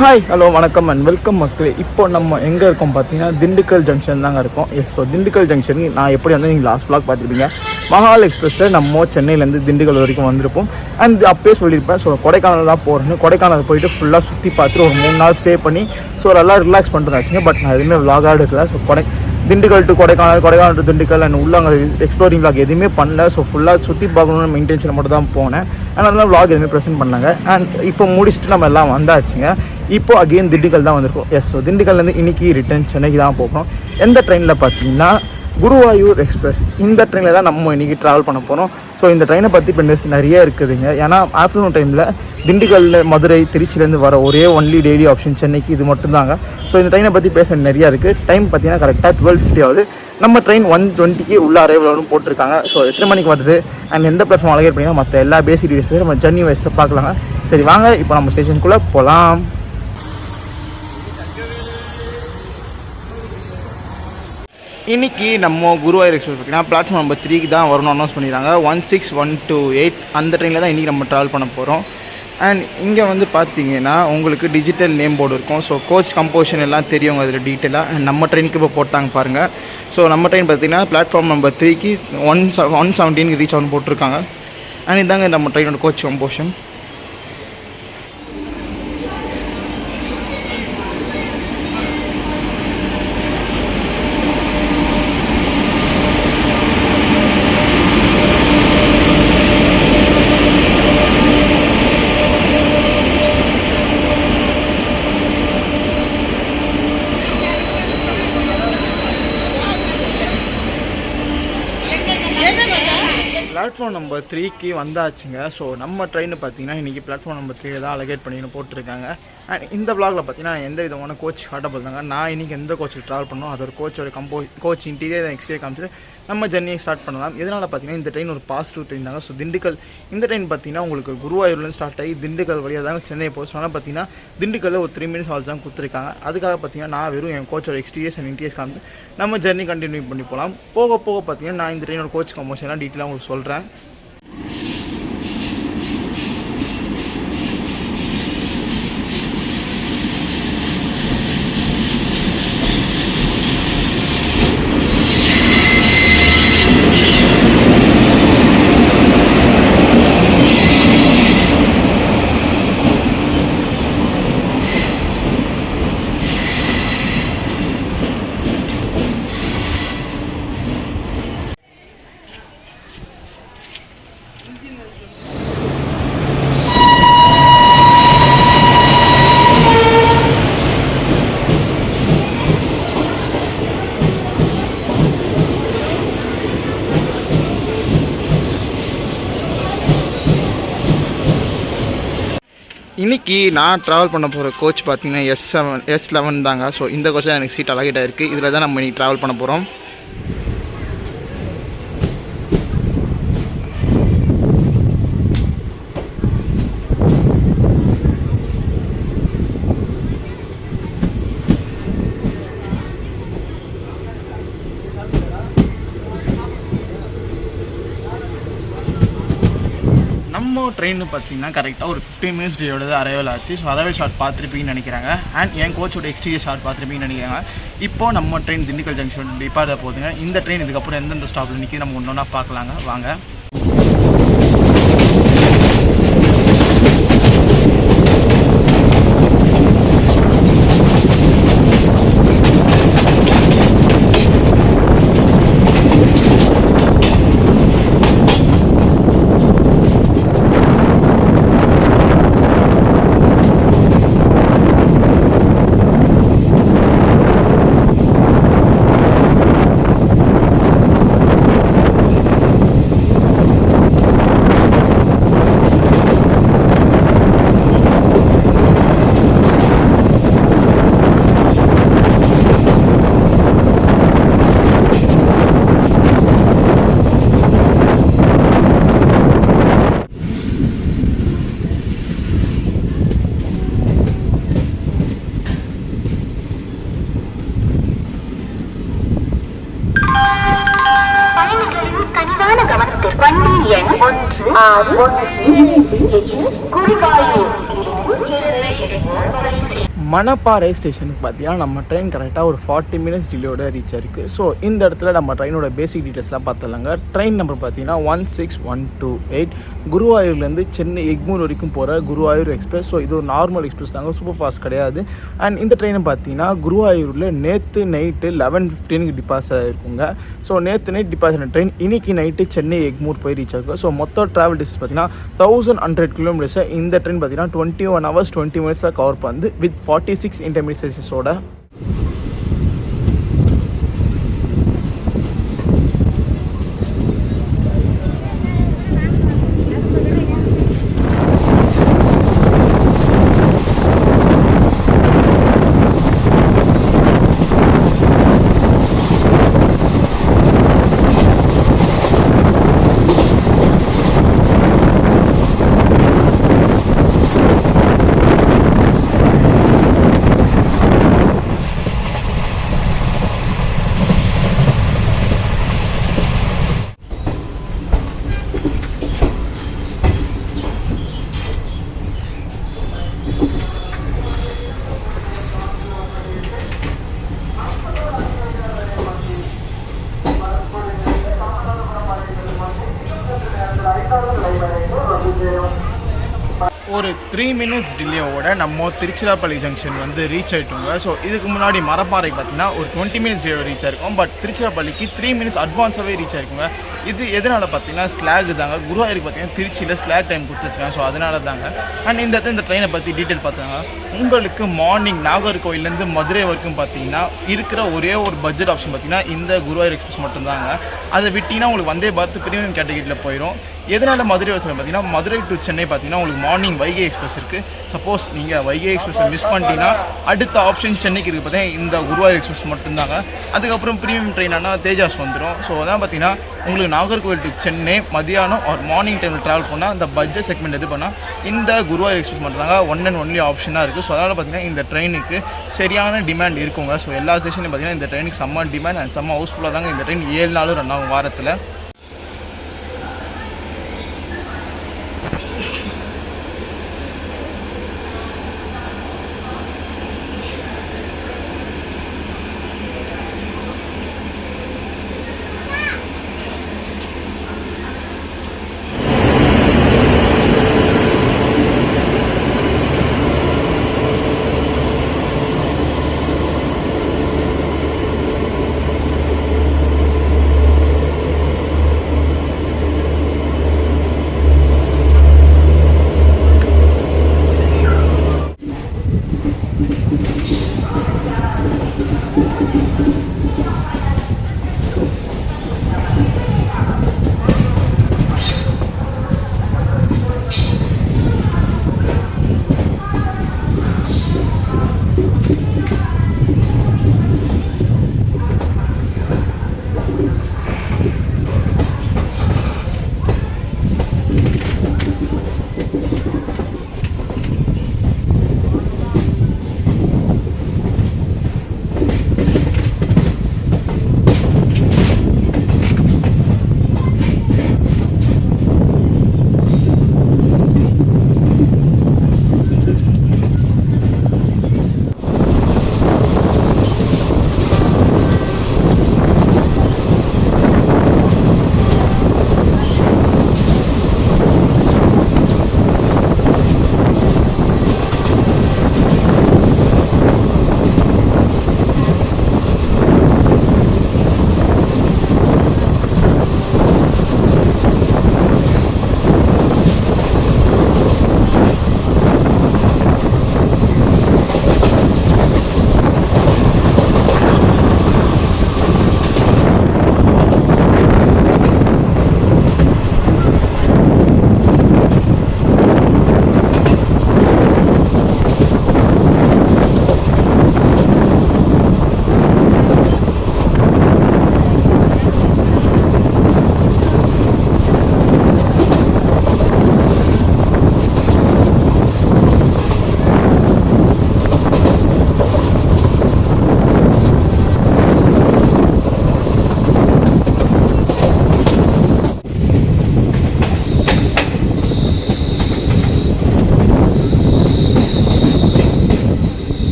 Hi hello வணக்கம் and welcome மக்களே. இப்போ நம்ம எங்கே இருக்கோம் பார்த்தீங்கன்னா திண்டுக்கல் ஜங்ஷன் தாங்க இருக்கோம். ஸோ திண்டுக்கல் ஜங்ஷன் நான் எப்படி வந்து நீங்கள் லாஸ்ட் vlog பார்த்துருப்பீங்க. மஹால் எக்ஸ்பிரஸில் நம்ம சென்னையிலேருந்து திண்டுக்கல் வரைக்கும் வந்திருப்போம். அண்ட் அப்பயே சொல்லியிருப்பேன், ஸோ கொடைக்கானல் தான் போகிறேன்னு. கொடைக்கானல் போயிட்டு ஃபுல்லாக சுற்றி பார்த்துட்டு ஒரு 3 நாள் ஸ்டே பண்ணி ஸோ நல்லா ரிலாக்ஸ் பண்ணிட்டு வச்சுங்க. பட் நான் எதுவுமே vlog எடுக்கல. So Dindigul to Kodaikanal, Kodaikanal to Dindigul and உள்ள அங்கே எக்ஸ்ப்ளோரிங் vlog எதுவுமே பண்ணல. ஸோ ஃபுல்லாக சுற்றி பார்க்கணுன்னு இன்டென்ஷன் மட்டும் தான் போனேன். அண்ட் அதெல்லாம் vlog எதுவுமே ப்ரெசென்ட் பண்ணாங்க. அண்ட் இப்போ முடிச்சுட்டு நம்ம எல்லாம் வந்தாச்சுங்க. இப்போ அகெயின் திண்டுக்கல் தான் வந்திருக்கோம். ஸோ திண்டுக்கல்லேருந்து இன்றைக்கி ரிட்டர்ன் சென்னைக்கு தான் போகிறோம். எந்த ட்ரெயினில் பார்த்தீங்கன்னா குருவாயூர் எக்ஸ்பிரஸ். இந்த ட்ரெயினில் தான் நம்ம இன்றைக்கி ட்ராவல் பண்ண போகிறோம். ஸோ இந்த ட்ரெயினை பற்றி இப்போ நிறைய இருக்குதுங்க. ஏன்னா ஆஃப்டர்நூன் டைமில் திண்டுக்கல்ல மதுரை திருச்சியிலேருந்து வர ஒரே ஒன்லி டெய்லி ஆப்ஷன் சென்னைக்கு இது மட்டும்தாங்க. ஸோ இந்த ட்ரெயினை பற்றி பேச நிறையா இருக்குது. டைம் பார்த்தீங்கன்னா கரெக்டாக 12:50 ஆகுது. நம்ம ட்ரெயின் 1:20க்கு உள்ள அரைவலும் போட்டிருக்காங்க. ஸோ எத்தனை மணிக்கு வருது அண்ட் எந்த பிளாட்ஃபார்ம் அலகேட் பண்ணிங்கன்னா மற்ற எல்லா பேசிக் டீடைல்ஸ் நம்ம ஜர்னி வைஸில் பார்க்கலாங்க. சரி வாங்க இப்போ நம்ம ஸ்டேஷனுக்குள்ளே போகலாம். இன்றைக்கி நம்ம குருவாயூர் எக்ஸ்பிரஸ் பார்த்தீங்கன்னா பிளாட்ஃபார்ம் நம்பர் 3க்கு தான் வரணும் அனௌன்ஸ் பண்ணிடுறாங்க. 16128 அந்த ட்ரெயினில் தான் இன்றைக்கி நம்ம ட்ராவல் பண்ண போகிறோம். அண்ட் இங்கே வந்து பார்த்தீங்கன்னா உங்களுக்கு டிஜிட்டல் நேம் போர்டு இருக்கும். ஸோ கோச் கம்போசிஷன் எல்லாம் தெரியும் அதில் டீட்டெயிலாக. அண்ட் நம்ம ட்ரெயினுக்கு இப்போ போட்டாங்க பாருங்கள். ஸோ நம்ம ட்ரெயின் பார்த்தீங்கன்னா பிளாட்ஃபார்ம் நம்பர் 3க்கு 117 ரீச் ஆகணும் போட்டிருக்காங்க. அண்ட் இதாங்க நம்ம ட்ரெயினோட கோச் கம்போசிஷன். பிளாட்ஃபார்ம் நம்பர் 3க்கு வந்தாச்சுங்க. ஸோ நம்ம ட்ரெயின் பார்த்தீங்கன்னா இன்றைக்கி பிளாட்ஃபார்ம் நம்பர் 3 தான் அலகேட் பண்ணின்னு போட்டிருக்காங்க. அண்ட் இந்த vlogல பார்த்தீங்கன்னா எந்த விதமான கோச் காட்டப்படுறாங்க. நான் இன்றைக்கி எந்த கோச்சுக்கு ட்ராவல் பண்ணோம் அது ஒரு கோச்சோட கோச் இன்டீரியர் எக்ஸ்டீரியர் காமிச்சிட்டு நம்ம ஜர்னியை ஸ்டார்ட் பண்ணலாம். இதனால் பார்த்தீங்கன்னா இந்த ட்ரெயின் ஒரு பாசிட்டிவ் ட்ரெயின் தாங்க. ஸோ திண்டுக்கல் இந்த ட்ரெயின் பார்த்தீங்கன்னா உங்களுக்கு குருவாயூர்லேருந்து ஸ்டார்ட் ஆகி திண்டுக்கல் வழியாக தாங்க சென்னை போகும். ஸோ ஆனால் பார்த்தீங்கன்னா திண்டுக்கல்ல ஒரு 3 minutes ஹால்ஸ் தான் கொடுத்துருக்காங்க. அதுக்காக பார்த்தீங்கன்னா நான் வெறும் என் கோச்சோட எக்ஸ்டீரியர்ஸ் அண்ட் இன்டீரியர்ஸ் காமிச்சு நம்ம ஜர்னி கண்டினியூ பண்ணி போகலாம். போக போக பார்த்தீங்கன்னா நான் இந்த ட்ரெயினோட கோச் கமோஷன்லாம் டீட்டெயிலாக உங்களுக்கு சொல்கிறேன். இன்றைக்கி நான் ட்ராவல் பண்ண போகிற கோச் பார்த்தீங்கன்னா S11 தாங்க. ஸோ இந்த கோச் தான் எனக்கு சீட் அலகேட் ஆகிருக்கு. இதில் தான் நம்ம இன்றைக்கி ட்ராவல் பண்ண போகிறோம். நம்ம ட்ரெயின் பார்த்தீங்கன்னா கரெக்டாக ஒரு 15 minutes டேயோட அரைவல் ஆச்சு. ஸோ அரைவல் ஷார்ட் பார்த்துருப்பீங்கன்னு நினைக்கிறாங்க. அண்ட் என் கோச்சோட எக்ஸ்டீரியர் ஷார்ட் பார்த்துருப்பீங்கன்னு நினைக்கிறாங்க. இப்போது நம்ம ட்ரெயின் திண்டுக்கல் ஜங்ஷன் டிபார்ட் போகுதுங்க. இந்த ட்ரெயின் இதுக்கப்புறம் எந்தெந்த ஸ்டாப்பில் நிற்கிது நம்ம ஒன்று ஒன்றா பார்க்கலாங்க வாங்க. மணப்பாறை ஸ்டேஷனுக்கு பார்த்தீங்கன்னா நம்ம ட்ரெயின் கரெக்டாக ஒரு 40 மினிட்ஸ் டிலேயோட ரீச் ஆயிருக்கு. ஸோ இந்த இடத்துல நம்ம ட்ரெயினோட பேசிக் டீட்டெயில்ஸ்லாம் பார்த்துலாங்க. ட்ரெயின் நம்பர் பார்த்தீங்கன்னா 16128 குருவாயூர்லேருந்து சென்னை எக்மூர் வரைக்கும் போகிற குருவாயூர் எக்ஸ்பிரஸ். ஸோ இது ஒரு நார்மல் எக்ஸ்பிரஸ் தாங்க, சூப்பர் ஃபாஸ்ட் கிடையாது. அண்ட் இந்த ட்ரெயினை பார்த்தீங்கன்னா குருவாயூரில் நேற்று நைட்டு 11:15 டிபாசிட் ஆகிருக்குங்க. ஸோ நேற்று நைட் டிபாசிட் ட்ரெயின் இன்னைக்கு நைட்டு சென்னை எக்மூர் போய் ரீச் ஆகும். ஸோ மொத்தம் ட்ராவல் டிஸ்டன்ஸ் பார்த்தீங்கன்னா 1100 கிலோமீட்டர்ஸை இந்த ட்ரெயின் பார்த்தீங்கன்னா 21 hours 20 minutes கவர் பண்ணு வித் 46 இன்டர்மீடியேட்ஸோட. ஒரு 3 minutes டிலேயோட நம்ம திருச்சிராப்பள்ளி ஜங்ஷன் வந்து ரீச் ஆகிட்டோங்க. ஸோ இதுக்கு முன்னாடி மரப்பாறை பார்த்தீங்கன்னா ஒரு 20 minutes டிலே ரீச் ஆயிருக்கும். பட் திருச்சிராப்பள்ளிக்கு 3 minutes அட்வான்ஸாகவே ரீச் ஆயிருக்குங்க. இது எதனால் பார்த்தீங்கன்னா ஸ்லாக் தாங்க. குருவாயூருக்கு பார்த்தீங்கன்னா திருச்சியில் ஸ்லாக் டைம் கொடுத்துருக்காங்க. ஸோ அதனால தாங்க. அண்ட் இந்த ட்ரெயினை பற்றி டீட்டெயில் பார்த்தாங்க. உங்களுக்கு மார்னிங் நாகர்கோவிலேருந்து மதுரை வரைக்கும் பார்த்தீங்கன்னா இருக்கிற ஒரே ஒரு பட்ஜெட் ஆப்ஷன் பார்த்தீங்கன்னா இந்த குருவாயூர் எக்ஸ்பிரஸ் மட்டும்தாங்க. அதை விட்டிங்கன்னா உங்களுக்கு வந்தே பாரத் பிரீமியம் கேட்டகரியில் போயிடும். எதனால் மதுரை வசனம் பார்த்தீங்கன்னா மதுரை டு சென்னை பார்த்தீங்கன்னா உங்களுக்கு மார்னிங் வைகை எக்ஸ்பிரஸ் இருக்குது. சப்போஸ் நீங்கள் வைகை எக்ஸ்பிரஸை மிஸ் பண்ணிட்டீங்கன்னா அடுத்த ஆப்ஷன் சென்னைக்கு இருக்குது பார்த்தீங்கன்னா இந்த குருவாயூர் எக்ஸ்பிரஸ் மட்டும்தாங்க. அதுக்கப்புறம் ப்ரீமியம் ட்ரெயினானா தேஜாஸ் வந்துடும். ஸோ அதான் பார்த்தீங்கன்னா உங்களுக்கு நாகர்கோவில் டு சென்னை மதியானம் ஒரு மார்னிங் டைமில் ட்ராவல் பண்ணால் அந்த பட்ஜெட் செக்மெண்ட் எது பண்ணால் இந்த குருவாயூர் எக்ஸ்பிரஸ் மட்டும்தாங்க ஒன் அண்ட் ஒன்லி ஆப்ஷனாக இருக்குது. ஸோ அதனால் பார்த்தீங்கன்னா இந்த ட்ரெயினுக்கு சரியான டிமாண்ட் இருக்குங்க. ஸோ எல்லா ஸ்டேஷன்லையும் பார்த்தீங்கன்னா இந்த ட்ரெயினுக்கு செம்ம டிமாண்ட் அண்ட் செம்ம ஹவுஸ்ஃபுல்லாக தாங்க இந்த ட்ரெயின் 7 நாளும் ரன் ஆகும் வாரத்தில்.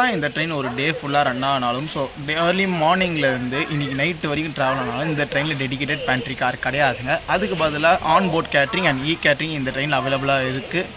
தான் இந்த ட்ரெயின் ஒரு டே ஃபுல்லாக ரன் ஆனாலும் ஸோ ஏர்லி மார்னிங்லேருந்து இன்றைக்கி நைட்டு வரைக்கும் ட்ராவல் ஆனாலும் இந்த ட்ரெயினில் டெடிக்கேட்டட் பேண்ட்ரி கார் கிடையாதுங்க. அதுக்கு பதிலாக on board catering and catering இந்த ட்ரெயினில் அவைலபிளாக இருக்குது.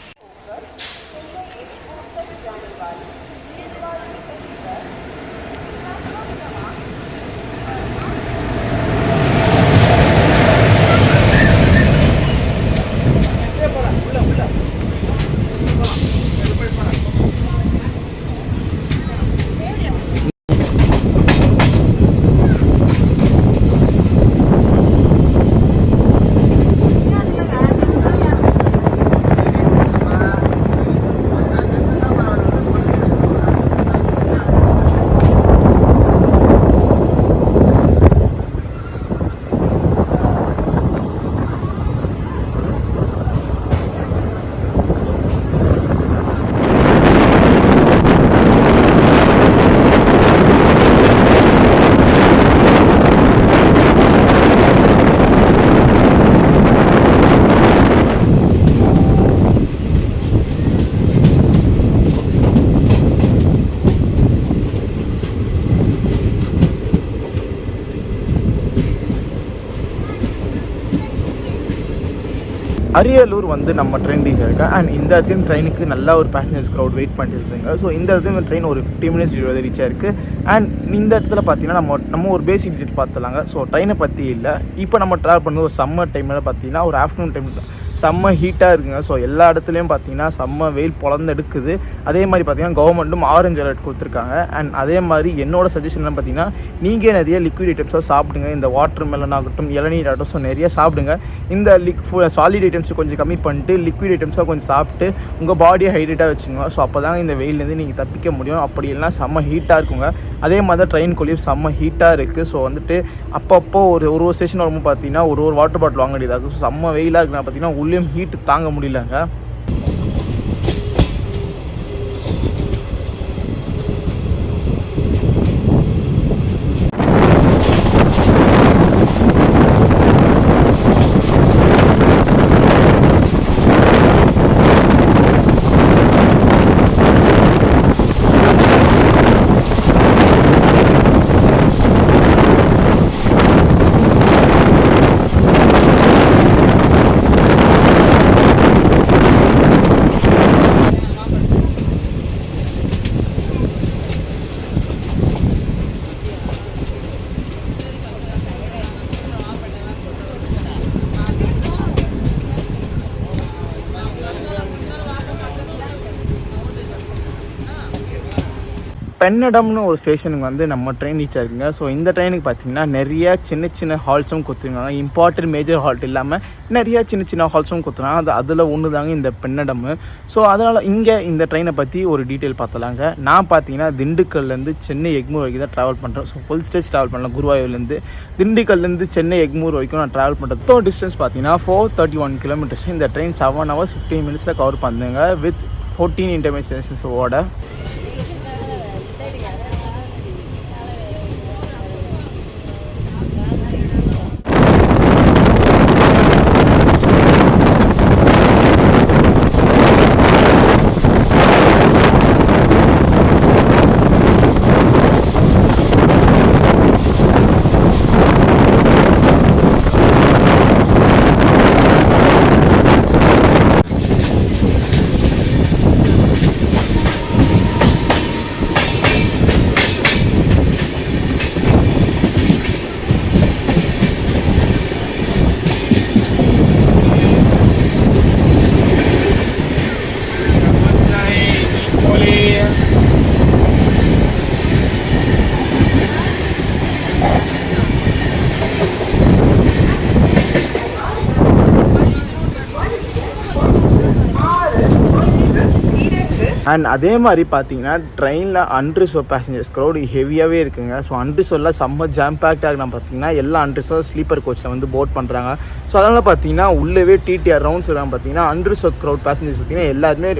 அரியலூர் வந்து நம்ம ட்ரெயின் ரீச் ஆகிருக்கு. அண்ட் இந்த இடத்துல ட்ரெயினுக்கு நல்லா ஒரு பேசஞ்சர்ஸ் க்ரௌட் வெயிட் பண்ணிட்டுருக்குங்க. ஸோ இந்த இடத்துல ட்ரெயின் ஒரு 50 மினிட்ஸ் ரீச் ஆகிருக்கு. அண்ட் இந்த இடத்துல பார்த்தீங்கன்னா நம்ம ஒரு பேசிக் டீட்டெயில் பார்த்துலாங்க. ஸோ ட்ரெயினை பற்றி இல்லை, இப்போ நம்ம ட்ராவல் பண்ணுறது ஒரு சம்மர் டைமில் பார்த்தீங்கன்னா ஒரு ஆஃப்டர்நூன் டைம் செம்ம ஹீட்டாக இருக்குங்க. ஸோ எல்லா இடத்துலையும் பார்த்தீங்கன்னா செம்ம வெயில் பொழந்து எடுக்குது. அதே மாதிரி பார்த்தீங்கன்னா கவர்மெண்ட்டும் ஆரஞ்சு அலர்ட் கொடுத்துருக்காங்க. அண்ட் அதே மாதிரி என்னோட சஜஷன் பார்த்தீங்கன்னா நீங்கள் நிறைய லிக்விட் ஐட்டம்ஸாக சாப்பிடுங்க. இந்த வாட்டர் மெலன் ஆகட்டும், இளநீர் ஆகட்டும், ஸோ நிறைய சாப்பிடுங்க. இந்த சாலிட் ஐட்டம்ஸ் கொஞ்சம் கம்மி பண்ணிட்டு லிக்விட் ஐட்டம்ஸாக கொஞ்சம் சாப்பிட்டு உங்கள் பாடியை ஹைட்ரேட்டாக வச்சுக்கோங்க. ஸோ அப்போ தாங்க இந்த வெயிலேருந்து நீங்கள் தப்பிக்க முடியும். அப்படி இல்லைனா செம்ம ஹீட்டாக இருக்குங்க. அதே மாதிரி தான் ட்ரெயின்குள்ளேயும் செம்ம ஹீட்டாக இருக்குது. ஸோ வந்துட்டு அப்பப்போ ஒரு ஸ்டேஷன் வரும்போது பார்த்தீங்கன்னா ஒரு வாட்டர் பாட்டில் வாங்க வேண்டியதாக இருக்கும். ஸோ செம்ம வெயிலாக இருக்குன்னா பார்த்தீங்கன்னா உள்ளேயும் ஹீட்டு தாங்க முடியலங்க. பென்னடம்னு ஒரு ஸ்டேஷனுக்கு வந்து நம்ம ட்ரெயின் ரீச் ஆகிருக்குங்க. ஸோ இந்த ட்ரெயினுக்கு பார்த்தீங்கன்னா நிறைய சின்ன சின்ன ஹால்ஸும் கொடுத்துருக்காங்க. இம்பார்ட்டன்ட் மேஜர் ஹால்ட் இல்லாமல் நிறையா சின்ன சின்ன ஹால்ஸும் கொடுத்துருக்காங்க. அதில் ஒன்று தாங்க இந்த பென்னடம். ஸோ அதனால் இங்கே இந்த ட்ரெயினை பற்றி ஒரு டீட்டெயில் பார்த்தலாங்க. நான் பார்த்தீங்கன்னா திண்டுக்கல்லேருந்து சென்னை எக்மூர் வரைக்கும் தான் ட்ராவல் பண்ணுறேன். ஸோ ஃபுல் ஸ்டேஜ் ட்ராவல் பண்ணலாம். குருவாயூர்லேருந்து திண்டுக்கல்லேருந்து சென்னை எக்மூர் வரைக்கும் நான் ட்ராவல் பண்ணுறது. டிஸ்டன்ஸ் பார்த்தீங்கன்னா 431 கிலோமீட்டர்ஸ். இந்த ட்ரெயின் 7 hours 15 minutes கவர் பண்ணுங்க வித் 14 இன்டர்மீடியட் ஸ்டேஷன்ஸோட. அண்ட் அதே மாதிரி பார்த்தீங்கன்னா ட்ரெயினில் அன்ரிசர்வ் பேசஞ்சர்ஸ் க்ரௌட் ஹெவியாகவே இருக்குங்க. ஸோ அன்ரிசர்வ்லாம் செம்ம ஜாம் பேக்டாக நான் பார்த்தீங்கன்னா எல்லா அன்ரிசர்வ் ஸ்லீப்பர் கோச்சில் வந்து போட் பண்ணுறாங்க. ஸோ அதனால் பார்த்தீங்கன்னா உள்ளவே டிடிஆர் ரவுண்ட்ஸ் எல்லாம் பார்த்தீங்கன்னா அன்ரிசர்வ் க்ரௌட் பேசஞ்சர்ஸ் பார்த்தீங்கன்னா எல்லாருமே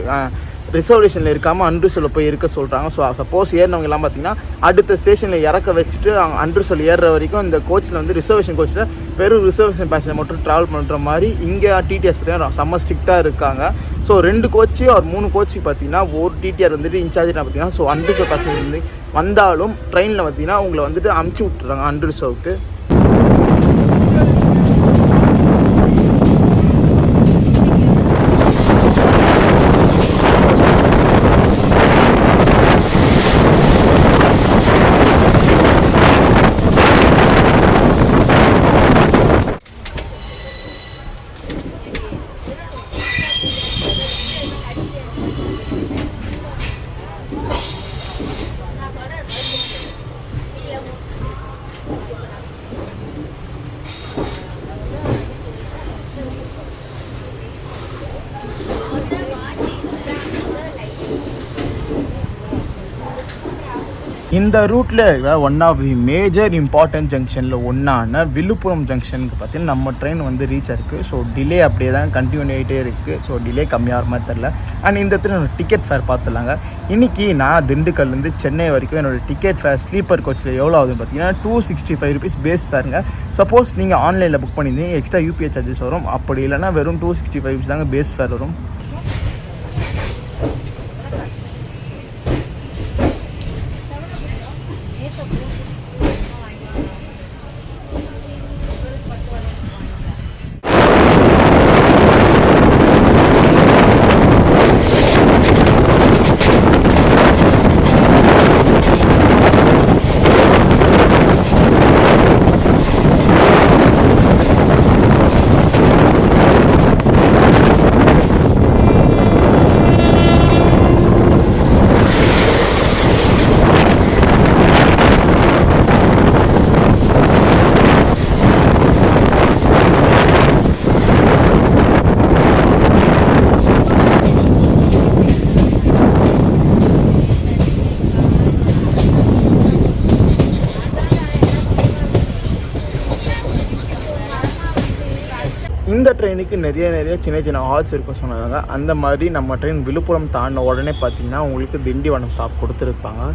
ரிசர்வேஷனில் இருக்காமல் அன்ரிசர்வில் போய் இருக்க சொல்கிறாங்க. ஸோ சப்போஸ் ஏறினவங்க எல்லாம் பார்த்தீங்கன்னா அடுத்த ஸ்டேஷனில் இறக்க வச்சுட்டு அவங்க அன்ரிசர்வ் ஏறுற வரைக்கும் இந்த கோச்சில் வந்து ரிசர்வேஷன் கோச்சில் வெறும் ரிசர்வேஷன் பேசஞ்சர் மட்டும் ட்ராவல் பண்ணுற மாதிரி இங்கே டிடிஎஸ் பார்த்தீங்கன்னா செம்ம ஸ்ட்ரிக்டாக இருக்காங்க. ஸோ 2 கோச்சு ஒரு 3 கோச்சு பார்த்தீங்கன்னா ஒரு டிடிஆர் வந்துட்டு இன்சார்ஜ் பார்த்தீங்கன்னா ஸோ அன்ரிசர்வ் பேசஞ்சர் வந்து வந்தாலும் ட்ரெயினில் பார்த்தீங்கன்னா உங்களை வந்துட்டு அமுச்சு விட்டுறாங்க அன்ரிசர்வுக்கு. இந்த ரூட்டில் இருக்கிற one of the major important ஜங்ஷனில் ஒன்றான விழுப்புரம் ஜங்ஷனுக்கு பார்த்தீங்கன்னா நம்ம ட்ரெயின் வந்து ரீச் ஆயிருக்கு. ஸோ டிலே அப்படியே தான் கண்டினியூ ஆகிட்டே இருக்குது. ஸோ டிலே கம்மியாகிற மாதிரி தெரில. அண்ட் இந்த இடத்துல என்னோடய டிக்கெட் ஃபேர் பார்த்துலாங்க. இன்றைக்கி நான் திண்டுக்கல்லேருந்து சென்னை வரைக்கும் என்னோடய டிக்கெட் ஃபேர் ஸ்லீப்பர் கோச்சில் எவ்வளோ ஆகுதுன்னு பார்த்தீங்கன்னா 265 rupees பேஸ் ஃபேருங்க. சப்போஸ் நீங்கள் ஆன்லைனில் புக் பண்ணியிருந்தீங்க எக்ஸ்ட்ரா யூபிஐ சார்ஜஸ் வரும். அப்படி இல்லைனா வெறும் 265 rupees தாங்க பேஸ் ஃபேர் வரும். இந்த ட்ரெயினுக்கு நிறைய சின்ன ஹால்ஸ் இருக்கும் சொன்னாங்க. அந்த மாதிரி நம்ம ட்ரெயின் விழுப்புரம் தாண்டின உடனே பார்த்தீங்கன்னா உங்களுக்கு திண்டிவனம் ஸ்டாப் கொடுத்துருப்பாங்க.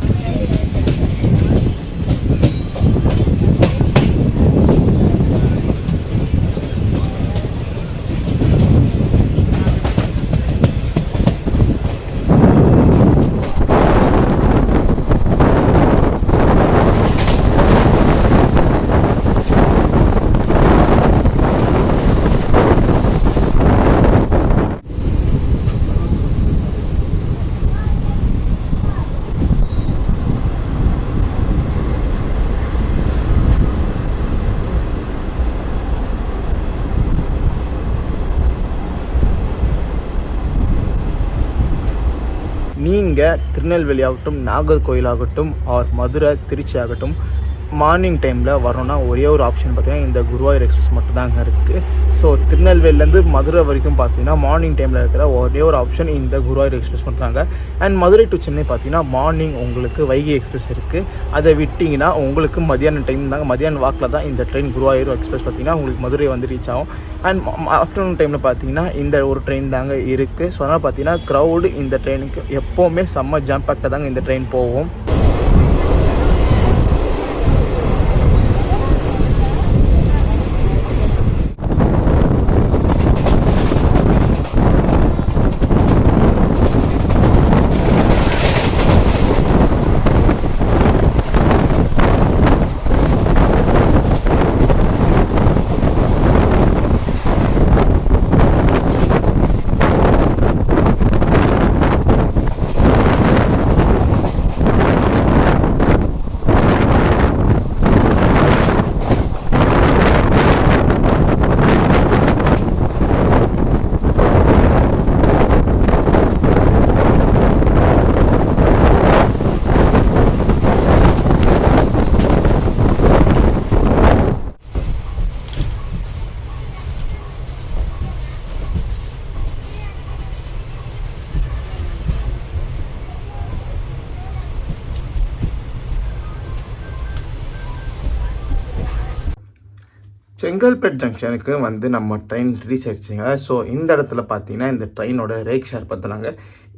நீங்கள் திருநெல்வேலி ஆகட்டும், நாகர்கோவில் ஆகட்டும், ஆர் மதுரை, திருச்சி ஆகட்டும், மார்னிங் டைமில் வரணும்னா ஒரே ஒரு ஆப்ஷன் பார்த்தீங்கன்னா இந்த குருவாயூர் எக்ஸ்பிரஸ் மட்டும்தாங்க இருக்குது. ஸோ திருநெல்வேலிலேருந்து மதுரை வரைக்கும் பார்த்தீங்கன்னா மார்னிங் டைமில் இருக்கிற ஒரே ஒரு ஆப்ஷன் இந்த குருவாயூர் எக்ஸ்பிரஸ் மட்டும்தாங்க. அண்ட் மதுரை டு சென்னை பார்த்தீங்கன்னா மார்னிங் உங்களுக்கு வைகை எக்ஸ்பிரஸ் இருக்குது. அதை விட்டிங்கன்னா உங்களுக்கு மதியான டைம் தாங்க, மதியான வாக்கில் தான் இந்த ட்ரெயின் குருவாயூர் எக்ஸ்பிரஸ் பார்த்தீங்கன்னா உங்களுக்கு மதுரை வந்து ரீச் ஆகும். அண்ட் ஆஃப்டர்நூன் டைமில் பார்த்தீங்கன்னா இந்த ஒரு ட்ரெயின் தாங்க இருக்குது. ஸோ அதனால் பார்த்தீங்கன்னா க்ரௌடு இந்த ட்ரெயினுக்கு எப்போவுமே செம்ம ஜாம் பேக்டாக தாங்க இந்த ட்ரெயின் போகும். செங்கல்பேட் ஜங்ஷனுக்கு வந்து நம்ம ட்ரெயின் ரீச் ஆகிடுச்சிங்க. ஸோ இந்த இடத்துல பார்த்தீங்கன்னா இந்த ட்ரெயினோட ரேக் ஷேர் பார்த்துலாங்க.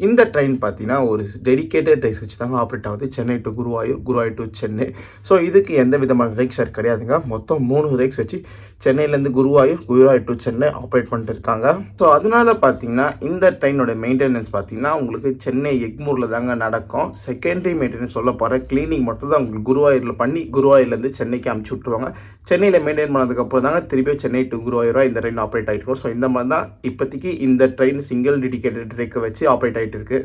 இந்த ட்ரெயின் பார்த்தீங்கன்னா ஒரு டெடிக்கேட்டட் ரேஸ் வச்சு தாங்க ஆப்ரேட் ஆகுது, Chennai to Guruvayur, Guruvayur to Chennai. So இதுக்கு எந்த விதமான ரேக் ஷேர் கிடையாதுங்க. மொத்தம் 3 ரேக்ஸ் வச்சு சென்னையிலேருந்து குருவாயூர், குருவாயூர் டு சென்னை ஆப்ரேட் பண்ணிட்டு இருக்காங்க. ஸோ அதனால பார்த்தீங்கன்னா இந்த ட்ரெயினோட மெயின்டெனன்ஸ் பார்த்தீங்கன்னா உங்களுக்கு சென்னை எக்மூரில் தாங்க நடக்கும். செகண்டரி மெயின்டெனன்ஸ் சொல்ல போகிற கிளீனிங் மட்டும் தான் உங்களுக்கு குருவாயூரில் பண்ணி குருவாயூர்லேருந்து சென்னைக்கு அமுச்சு விட்ருவாங்க. சென்னையில் மெயின்டைன் பண்ணதுக்கப்புறம் தாங்க திருப்பி சென்னை டு குருவாயூராக இந்த ட்ரெயின் ஆப்ரேட் ஆகிட்டு இருக்கும். ஸோ இந்த மாதிரி தான் இப்போதைக்கு இந்த ட்ரெயின் சிங்கிள் டெடிக்கேட்டட் ரேக்கை வச்சு ஆப்ரேட் ஆகிட்டு இருக்கு.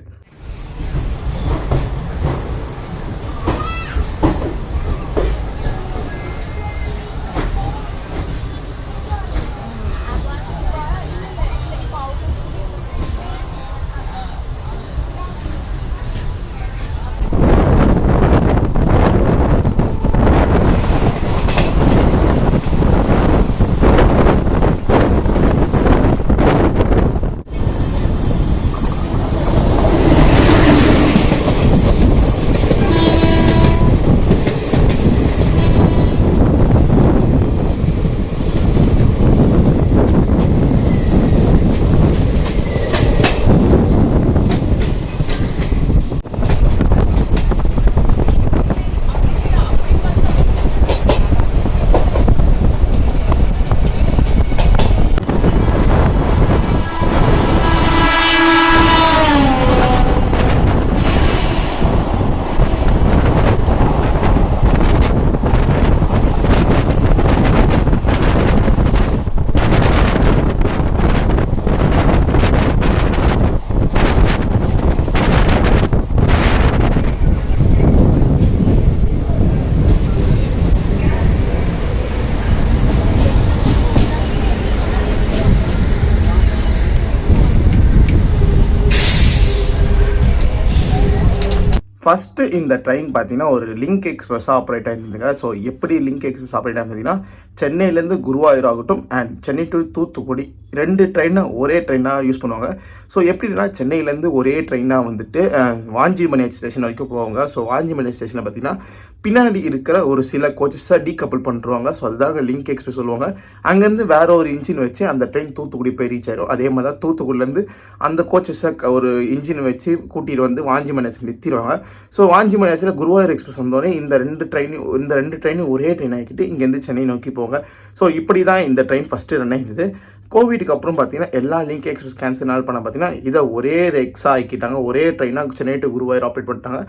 ஃபஸ்ட்டு இந்த ட்ரெயின் பார்த்தீங்கன்னா ஒரு லிங்க் எக்ஸ்பிரஸாக ஆப்ரேட் ஆகிருந்துங்க. ஸோ எப்படி லிங்க் எக்ஸ்பிரஸ் ஆப்ரேட் ஆகி பார்த்தீங்கன்னா சென்னையிலேருந்து குருவாயூர் ஆகட்டும் அண்ட் சென்னை டு தூத்துக்குடி 2 ட்ரெயினை ஒரே ட்ரெயினாக யூஸ் பண்ணுவாங்க. ஸோ எப்படின்னா சென்னையிலேருந்து ஒரே ட்ரெயினாக வந்துட்டு வாஞ்சிமணி ஸ்டேஷன் வரைக்கும் போவாங்க. ஸோ வாஞ்சிமணி ஸ்டேஷனில் பார்த்தீங்கன்னா பின்னாடி இருக்கிற ஒரு சில கோச்சஸாக டீகப்பிள் பண்ணுறாங்க. ஸோ அதுதாங்க லிங்க் எக்ஸ்பிரஸ் சொல்லுவாங்க. அங்கேருந்து வேற ஒரு இன்ஜின் வச்சு அந்த ட்ரெயின் தூத்துக்குடி போய் ரீச் ஆயிடும். அதே மாதிரி தான் தூத்துக்குடிலேருந்து அந்த கோச்சஸை ஒரு இன்ஜின் வச்சு கூட்டிகிட்டு வந்து வாஞ்சிமணியத்தில் நிறுத்திடுவாங்க. ஸோ வாஞ்சிமணியத்தில் குருவாயூர் எக்ஸ்பிரஸ் வந்தோடனே இந்த ரெண்டு ட்ரெயினும் ஒரே ட்ரெயின் ஆகிக்கிட்டு இங்கேருந்து சென்னை நோக்கி போவாங்க. ஸோ இப்படி தான் இந்த ட்ரெயின் ஃபஸ்ட்டு ரன் ஆகிடுது. கோவிடுக்கு அப்புறம் பார்த்தீங்கன்னா எல்லா லிங்க் எக்ஸ்பிரஸ் கேன்சல் பண்ண பார்த்தீங்கன்னா இதை ஒரே ரெக்ஸாக ஆக்கிட்டாங்க. ஒரே ட்ரெயினாக சென்னை டு குருவாயூர் ஆப்ரேட் பண்ணிட்டாங்க.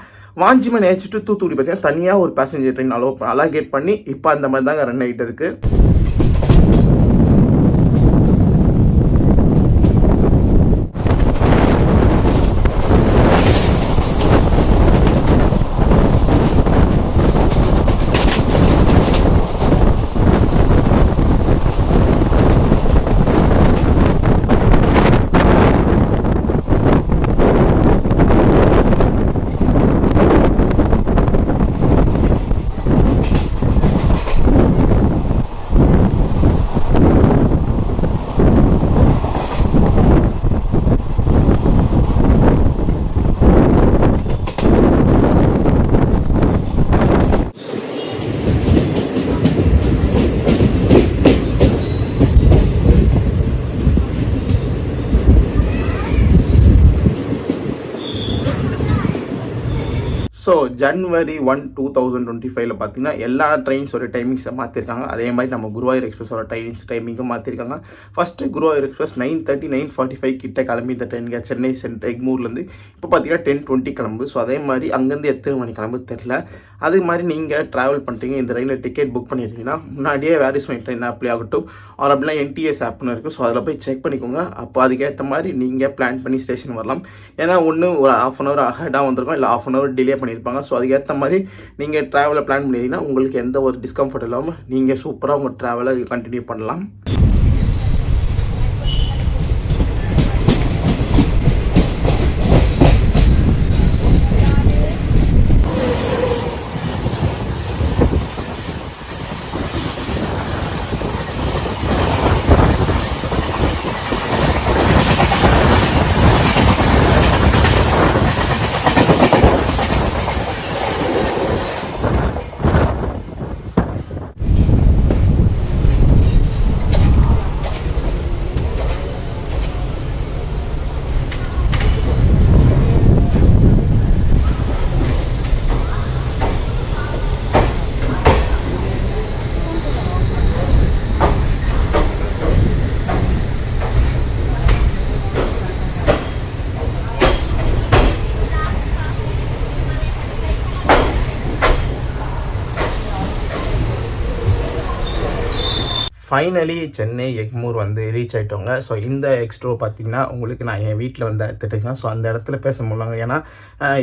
வாஞ்சிமணி டு தூத்துக்குடி பார்த்தீங்கன்னா தனியாக ஒரு பேசஞ்சர் ட்ரெயின் அலோகேட் பண்ணி இப்போ அந்த மாதிரி தாங்க ரன் ஆகிட்டு இருக்கு. ஸோ ஜனவரி 1, 2025 பார்த்தீங்கன்னா எல்லா ட்ரெயின்ஸோட டைமிங்ஸை மாற்றிருக்காங்க. அதே மாதிரி நம்ம குருவாயூர் எக்ஸ்பிரஸோட டைமிங்கும் மாற்றிருக்காங்க. ஃபஸ்ட்டு குருவாயூர் எக்ஸ்பிரஸ் 9:30, 9:45 கிட்ட கிளம்பி இந்த ட்ரெயினுங்க சென்னை எக்மூர்லேருந்து. இப்போ பார்த்தீங்கன்னா 10:20 கிளம்பு. ஸோ அதே மாதிரி அங்கேருந்து எத்தனை மணி கிளம்பு தெரில. அதே மாதிரி நீங்கள் ட்ராவல் பண்ணுறீங்க, இந்த ட்ரெயினில் டிக்கெட் புக் பண்ணியிருக்கீங்கன்னா முன்னாடியே வேர் இஸ் மை ட்ரெயின் ஆப்லேயே ஆகட்டும் ஆர் அப்படின்னா NTS ஆப்னு இருக்குது. ஸோ அதில் போய் செக் பண்ணிக்கோங்க. அப்போ அதுக்கேற்ற மாதிரி நீங்கள் பிளான் பண்ணி ஸ்டேஷன் வரலாம். ஏன்னா ஒன்று ஒரு ½ அன் ஹவர் அஹெடாக வந்திருக்கும், இல்லை ½ அன் ஹவர் டிலே பண்ணியிருப்பாங்க. ஸோ அதுக்கேற்ற மாதிரி நீங்கள் ட்ராவலை பிளான் பண்ணிங்கன்னா உங்களுக்கு எந்த ஒரு டிஸ்கம்ஃபர்ட் இல்லாமல் நீங்கள் சூப்பராக உங்கள் ட்ராவலை கண்டினியூ பண்ணலாம். ஃபைனலி சென்னை எக்மூர் வந்து ரீச் ஆகிட்டோங்க. ஸோ இந்த எக்ஸ்ட்ரோ பார்த்தீங்கன்னா உங்களுக்கு நான் என் வீட்டில் வந்து எடுத்துட்டேன். ஸோ அந்த இடத்துல பேச முடியலங்க. ஏன்னா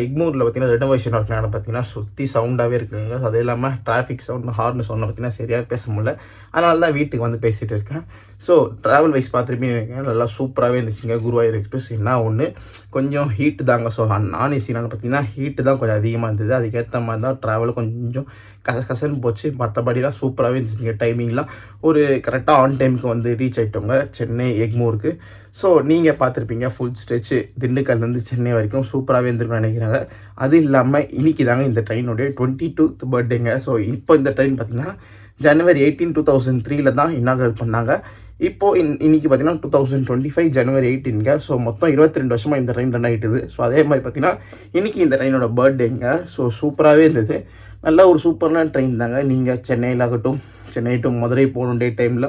எக்மூரில் பார்த்தீங்கன்னா ரெனோவேஷன் ஒர்க்னால பார்த்தீங்கன்னா சுற்றி சவுண்டாகவே இருக்குங்க. ஸோ அது இல்லாமல் டிராஃபிக் சவுண்ட் ஹார்ன் சவுண்ட் பார்த்தீங்கன்னா சரியாக பேச முடியல. அதனால தான் வீட்டுக்கு வந்து பேசிகிட்டு இருக்கேன். ஸோ ட்ராவல் வைஸ் பார்த்துருப்பீங்க நல்லா சூப்பராகவே இருந்துச்சுங்க. குருவாயூர் எக்ஸ்பிரஸ் என்ன ஒன்று கொஞ்சம் ஹீட்டு தாங்க. ஸோ நான் ஏசினால பார்த்தீங்கன்னா ஹீட்டு தான் கொஞ்சம் அதிகமாக இருந்தது. அதுக்கேற்ற மாதிரி தான் ட்ராவல் கொஞ்சம் கசன்னு போச்சு. மற்றபடிலாம் சூப்பராகவே இருந்துச்சுங்க. டைமிங்லாம் ஒரு கரெக்டாக ஆன் டைமுக்கு வந்து ரீச் ஆகிட்டோங்க சென்னை எக்மூருக்கு. ஸோ நீங்கள் பார்த்துருப்பீங்க ஃபுல் ஸ்ட்ரெச்சு திண்டுக்கல்லேருந்து சென்னை வரைக்கும் சூப்பராகவே இருந்திருக்குன்னு நினைக்கிறாங்க. அது இல்லாமல் இன்றைக்கி தாங்க இந்த ட்ரெயினுடைய 22th பர்த்டேங்க. ஸோ இப்போ இந்த ட்ரெயின் பார்த்திங்கன்னா January 18, 2003 தான் இனாகரேட் பண்ணாங்க. இப்போது இன்றைக்கி பார்த்தீங்கன்னா 2025 January 18ங்க. ஸோ மொத்தம் 22 வருஷமாக இந்த ட்ரெயின் ரன் ஆகிட்டுது. ஸோ அதே மாதிரி பார்த்தீங்கன்னா இன்றைக்கி இந்த ட்ரெயினோட பர்த்டேங்க. ஸோ சூப்பராகவே இருந்தது. நல்ல ஒரு சூப்பரான ட்ரெயின் தாங்க. நீங்கள் சென்னையில் ஆகட்டும், சென்னை டு மதுரை போகணும் டே டைமில்,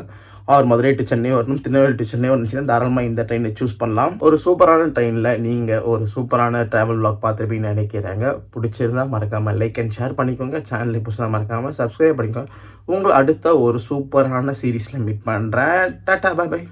ஆர் மதுரை டு சென்னை வரணும், திருநெல்வேலி டு சென்னை வரணுச்சுன்னா தாராளமாக இந்த ட்ரெயினை சூஸ் பண்ணலாம். ஒரு சூப்பரான ட்ரெயினில் நீங்கள் ஒரு சூப்பரான ட்ராவல் vlog பார்த்துருப்பீங்கன்னு நினைக்கிறாங்க. பிடிச்சிருந்தா மறக்காமல் லைக் அண்ட் ஷேர் பண்ணிக்கோங்க. சேனல் புதுசாக மறக்காமல் சப்ஸ்கிரைப் பண்ணிக்கோங்க. உங்களை அடுத்த ஒரு சூப்பரான சீரீஸில் மீட் பண்ணுறேன். டாட்டா, பை பை.